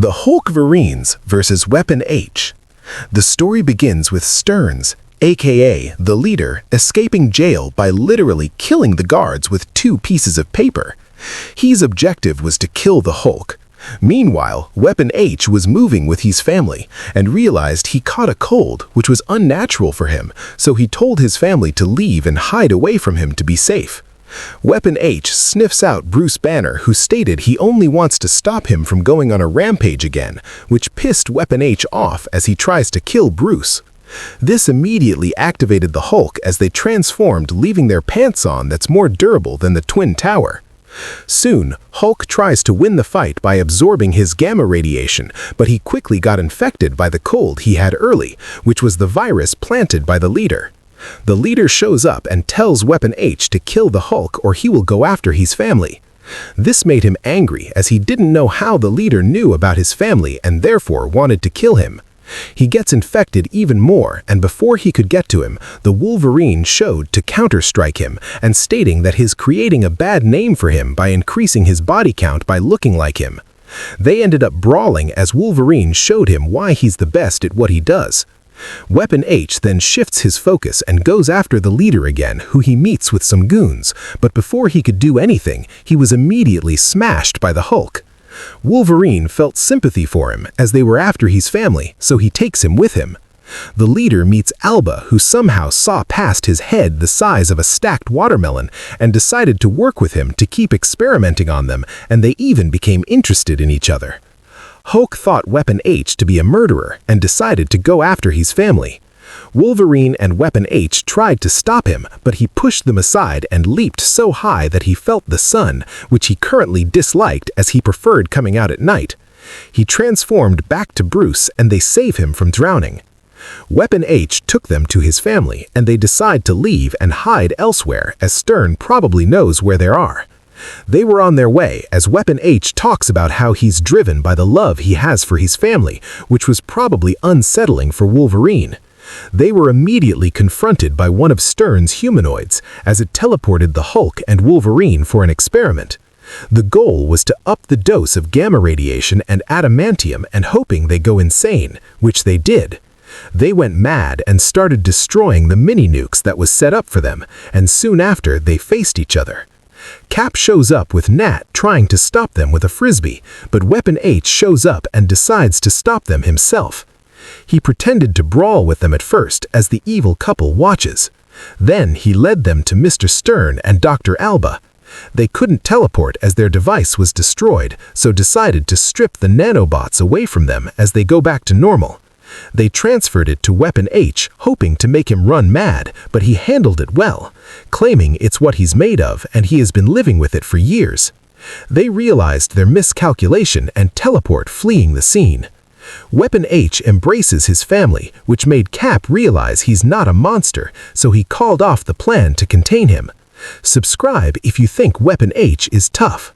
The HULKverines versus Weapon H. The story begins with Stearns, aka the leader, escaping jail by literally killing the guards with 2 pieces of paper. His objective was to kill the Hulk. Meanwhile, Weapon H was moving with his family and realized he caught a cold, which was unnatural for him, so he told his family to leave and hide away from him to be safe. Weapon H sniffs out Bruce Banner, who stated he only wants to stop him from going on a rampage again, which pissed Weapon H off as he tries to kill Bruce. This immediately activated the Hulk as they transformed, leaving their pants on that's more durable than the Twin Tower. Soon, Hulk tries to win the fight by absorbing his gamma radiation, but he quickly got infected by the cold he had early, which was the virus planted by the leader. The leader shows up and tells Weapon H to kill the Hulk or he will go after his family. This made him angry as he didn't know how the leader knew about his family and therefore wanted to kill him. He gets infected even more, and before he could get to him, the Wolverine showed to counter-strike him and stating that he's creating a bad name for him by increasing his body count by looking like him. They ended up brawling as Wolverine showed him why he's the best at what he does. Weapon H then shifts his focus and goes after the leader again, who he meets with some goons, but before he could do anything, he was immediately smashed by the Hulk. Wolverine felt sympathy for him as they were after his family, so he takes him with him. The leader meets Alba, who somehow saw past his head the size of a stacked watermelon and decided to work with him to keep experimenting on them, and they even became interested in each other. Hulk thought Weapon H to be a murderer and decided to go after his family. Wolverine and Weapon H tried to stop him, but he pushed them aside and leaped so high that he felt the sun, which he currently disliked as he preferred coming out at night. He transformed back to Bruce and they save him from drowning. Weapon H took them to his family and they decide to leave and hide elsewhere as Stern probably knows where they are. They were on their way as Weapon H talks about how he's driven by the love he has for his family, which was probably unsettling for Wolverine. They were immediately confronted by one of Stern's humanoids as it teleported the Hulk and Wolverine for an experiment. The goal was to up the dose of gamma radiation and adamantium and hoping they go insane, which they did. They went mad and started destroying the mini-nukes that was set up for them, and soon after they faced each other. Cap shows up with Nat trying to stop them with a frisbee, but Weapon H shows up and decides to stop them himself. He pretended to brawl with them at first as the evil couple watches. Then he led them to Mr. Stern and Dr. Alba. They couldn't teleport as their device was destroyed, so decided to strip the nanobots away from them as they go back to normal. They transferred it to Weapon H, hoping to make him run mad, but he handled it well, claiming it's what he's made of and he has been living with it for years. They realized their miscalculation and teleport, fleeing the scene. Weapon H embraces his family, which made Cap realize he's not a monster, so he called off the plan to contain him. Subscribe if you think Weapon H is tough.